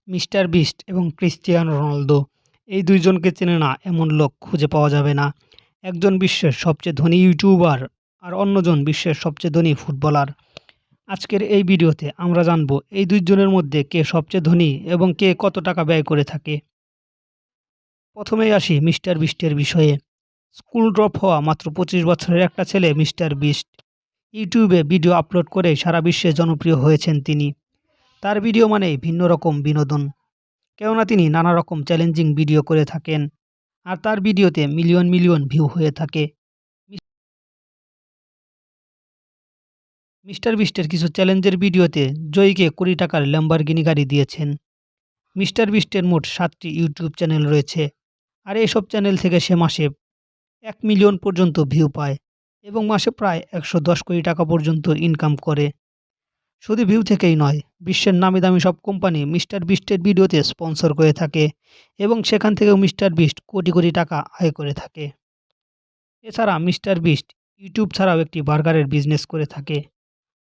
Mister beast এবং Cristiano Ronaldo এই দুইজনকে চেনে না এমন লোক খুঁজে পাওয়া যাবে না। একজন বিশ্বের সবচেয়ে ধনী ইউটিউবার আর অন্যজন বিশ্বের সবচেয়ে ধনী ফুটবলার। আজকের এই ভিডিওতে আমরা জানব এই দুইজনের মধ্যে কে সবচেয়ে ধনী এবং কে কত টাকা ব্যয় করে থাকে। প্রথমেই আসি মিস্টার বিস্টের বিষয়ে। স্কুল ড্রপ হওয়া মাত্র ২৫ বছরের একটা ছেলে মিস্টার বিস্ট ইউটিউবে ভিডিও আপলোড করে সারা বিশ্বে জনপ্রিয় হয়েছেন তিনি। তার ভিডিও মানেই ভিন্ন রকম বিনোদন, কেননা তিনি নানা রকম চ্যালেঞ্জিং ভিডিও করে থাকেন আর তার ভিডিওতে মিলিয়ন মিলিয়ন ভিউ হয়ে থাকে। মিস্টার বিস্টের কিছু চ্যালেঞ্জের ভিডিওতে জয়ীকে কোটি টাকার ল্যাম্বরগিনি গাড়ি দিয়েছেন। মিস্টার বিস্টের মোট 7টি ইউটিউব চ্যানেল রয়েছে আর এইসব চ্যানেল থেকে সে মাসে 1 মিলিয়ন পর্যন্ত ভিউ পায় এবং মাসে প্রায় 110 কোটি টাকা পর্যন্ত ইনকাম করে। শুধু ভিউ থেকেই নয়, বিশ্বের নামি দামি সব কোম্পানি মিস্টার বিস্টের ভিডিওতে স্পন্সর করে থাকে এবং সেখান থেকেও মিস্টার বিস্ট কোটি কোটি টাকা আয় করে থাকে। এছাড়া মিস্টার বিস্ট ইউটিউব ছাড়াও একটি বার্গারের বিজনেস করে থাকে।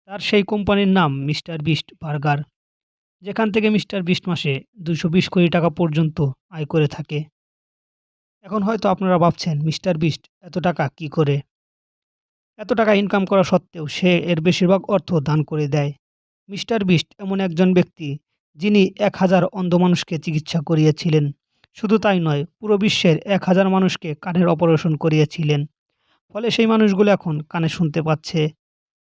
তার সেই কোম্পানির নাম মিস্টার বিস্ট বার্গার, যেখান থেকে মিস্টার বিস্ট মাসে 220 কোটি টাকা পর্যন্ত আয় করে থাকে। এখন হয়তো আপনারা ভাবছেন মিস্টার বিস্ট এত টাকা কি করে? এত টাকা ইনকাম করা সত্ত্বেও সে এর বেশিরভাগ অর্থ দান করে দেয়। মিস্টার বিস্ট এমন একজন ব্যক্তি যিনি 1000 অন্ধ মানুষকে চিকিৎসা করিয়েছিলেন। শুধু তাই নয়, পুরো বিশ্বের 1000 মানুষকে কানের অপারেশন করিয়েছিলেন। ফলে সেই মানুষগুলো এখন কানে শুনতে পাচ্ছে।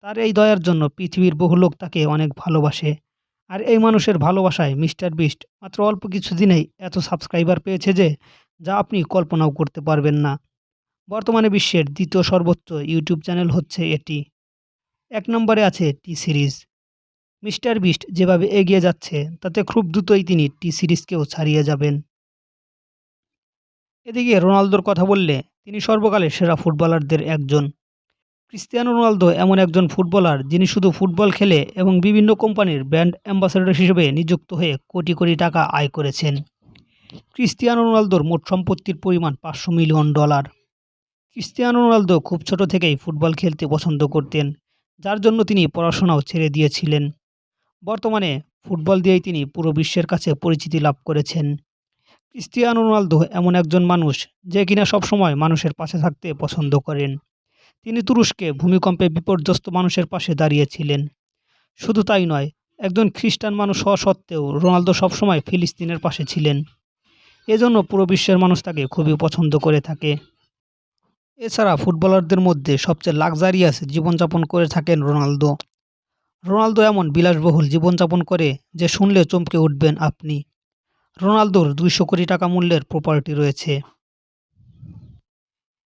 তার এই দয়ার জন্য পৃথিবীর বহু লোক তাকে অনেক ভালোবাসে। আর এই মানুষের ভালোবাসায় মিস্টার বিস্ট মাত্র অল্প কিছুদিনেই এত সাবস্ক্রাইবার পেয়েছে যে যা আপনি কল্পনাও করতে পারবেন না। বর্তমানে বিশ্বের দ্বিতীয় সর্বোচ্চ ইউটিউব চ্যানেল হচ্ছে এটি। ১ নম্বরে আছে টি সিরিজ। মিস্টার বিস্ট যেভাবে এগিয়ে যাচ্ছে তাতে খুব দ্রুতই তিনি টি সিরিজকেও ছাড়িয়ে যাবেন। এদিকে রোনালদোর কথা বললে তিনি সর্বকালের সেরা ফুটবলারদের একজন। ক্রিস্টিয়ানো রোনালদো এমন একজন ফুটবলার যিনি শুধু ফুটবল খেলে এবং বিভিন্ন কোম্পানির ব্র্যান্ড অ্যাম্বাসেডর হিসেবে নিযুক্ত হয়ে কোটি কোটি টাকা আয় করেছেন। ক্রিস্টিয়ানো রোনালদোর মোট সম্পত্তির পরিমাণ $500 মিলিয়ন। ক্রিস্টিয়ানো রোনালদো খুব ছোট থেকেই ফুটবল খেলতে পছন্দ করতেন, যার জন্য তিনি পড়াশোনাও ছেড়ে দিয়েছিলেন। বর্তমানে ফুটবল দিয়েই তিনি পুরো বিশ্বের কাছে পরিচিতি লাভ করেছেন। ক্রিস্টিয়ানো রোনালদো এমন একজন মানুষ যে কিনা সবসময় মানুষের পাশে থাকতে পছন্দ করেন। তিনি তুরস্কে ভূমিকম্পে বিপর্যস্ত মানুষের পাশে দাঁড়িয়েছিলেন। শুধু তাই নয়, একজন খ্রিস্টান মানুষ হওয়া সত্ত্বেও রোনালদো সবসময় ফিলিস্তিনের পাশে ছিলেন। এজন্য পুরো বিশ্বের মানুষ তাকে খুবই পছন্দ করে থাকে। এছাড়া ফুটবলারদের মধ্যে সবচেয়ে লাক্সারিয়াস জীবনযাপন করে থাকেন রোনালদো। রোনালদো এমন বিলাসবহুল জীবনযাপন করে যে শুনলে চমকে উঠবেন আপনি। রোনালদোর 200 কোটি টাকা মূল্যের প্রপার্টি রয়েছে।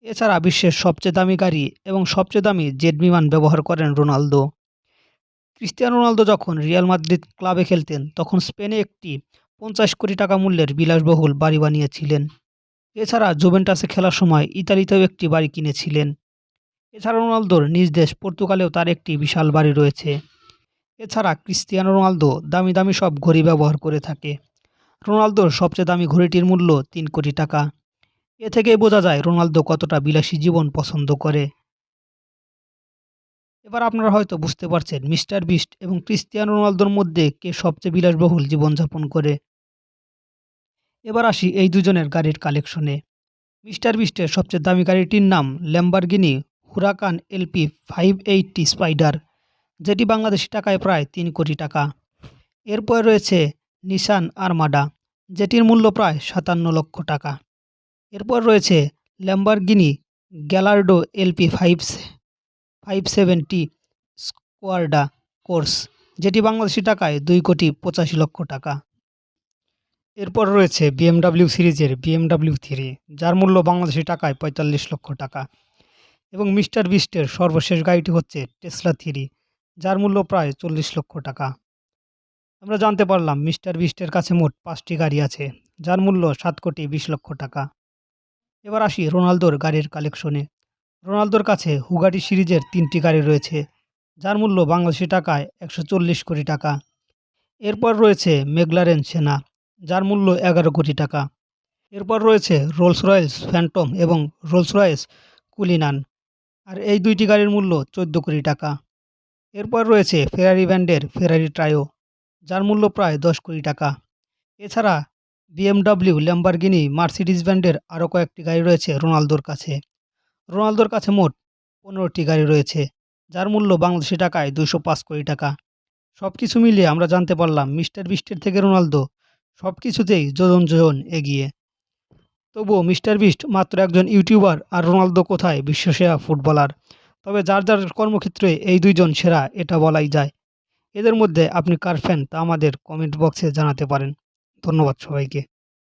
এছাড়া বিশ্বের সবচেয়ে দামি গাড়ি এবং সবচেয়ে দামি জেট বিমান ব্যবহার করেন রোনালদো। ক্রিস্টিয়ানো রোনালদো যখন রিয়াল মাদ্রিদ ক্লাবে খেলতেন তখন স্পেনে একটি 50 কোটি টাকা মূল্যের বিলাসবহুল বাড়ি বানিয়েছিলেন। এছাড়া জুভেন্টাসে খেলার সময় ইতালিতেও একটি বাড়ি কিনেছিলেন। এছাড়া রোনালদোর নিজ দেশ পর্তুগালেও তার একটি বিশাল বাড়ি রয়েছে। এছাড়া ক্রিস্টিয়ানো রোনালদো দামি দামি সব ঘড়ি ব্যবহার করে থাকে। রোনালদোর সবচেয়ে দামি ঘড়িটির মূল্য 3 কোটি টাকা। এ থেকে বোঝা যায় রোনালদো কতটা বিলাসী জীবন পছন্দ করে। এবার আপনারা হয়তো বুঝতে পারছেন মিস্টার বিস্ট এবং ক্রিস্টিয়ানো রোনালদোর মধ্যে কে সবচেয়ে বিলাসবহুল জীবনযাপন করে। এবার আসি এই দুজনের গাড়ির কালেকশনে। মিস্টার বিস্টের সবচেয়ে দামি গাড়িটির নাম ল্যাম্বরগিনি হুরাকান এলপি 580 স্পাইডার, যেটি বাংলাদেশি টাকায় প্রায় 3 কোটি টাকা। এরপর রয়েছে নিসান আরমাডা, যেটির মূল্য প্রায় 57 লক্ষ টাকা। এরপর রয়েছে ল্যাম্বরগিনি গ্যালার্ডো এলপি 570 স্কোয়াডা কোর্স, যেটি বাংলাদেশি টাকায় 2,85,00,000 টাকা। এরপর রয়েছে বিএমডাব্লিউ সিরিজের বিএমডাব্লিউ 3, যার মূল্য বাংলাদেশি টাকায় 45 লক্ষ টাকা। এবং মিস্টার বিস্টের সর্বশেষ গাড়িটি হচ্ছে টেসলা 3, যার মূল্য প্রায় 40 লক্ষ টাকা। আমরা জানতে পারলাম মিস্টার বিস্টের কাছে মোট 5টি গাড়ি আছে, যার মূল্য 7,20,00,000 টাকা। এবার আসি রোনালদোর গাড়ির কালেকশনে। রোনালদোর কাছে হুগাটি সিরিজের 3টি গাড়ি রয়েছে, যার মূল্য বাংলাদেশি টাকায় 140 কোটি টাকা। এরপর রয়েছে ম্যাকলারেন সেনা, যার মূল্য 11 কোটি টাকা। এরপর রয়েছে রোলস রয়েস ফ্যান্টম এবং রোলস রয়েস কুলিনান, আর এই দুইটি গাড়ির মূল্য 14 কোটি টাকা। এরপর রয়েছে ফেরারি ব্র্যান্ডের ফেরারি ট্রায়ো, যার মূল্য প্রায় 10 কোটি টাকা। এছাড়া BMW, ল্যাম্বরগিনি, মার্সিডিজ ব্র্যান্ডের আরও কয়েকটি গাড়ি রয়েছে রোনালদোর কাছে। রোনালদোর কাছে মোট 15টি গাড়ি রয়েছে, যার মূল্য বাংলাদেশি টাকায় 205 কোটি টাকা। সবকিছু মিলিয়ে আমরা জানতে পারলাম মিস্টার বিস্টের থেকে রোনালদো সবকিছুতেই যোজন যোজন এগিয়ে। তবুও মিস্টার বিস্ট মাত্র একজন ইউটিউবার আর রোনালদো কোথায় বিশ্বসেরা ফুটবলার। তবে যার যার কর্মক্ষেত্রে এই দুইজন সেরা এটা বলাই যায়। এদের মধ্যে আপনি কার ফ্যান তা আমাদের কমেন্ট বক্সে জানাতে পারেন। ধন্যবাদ সবাইকে।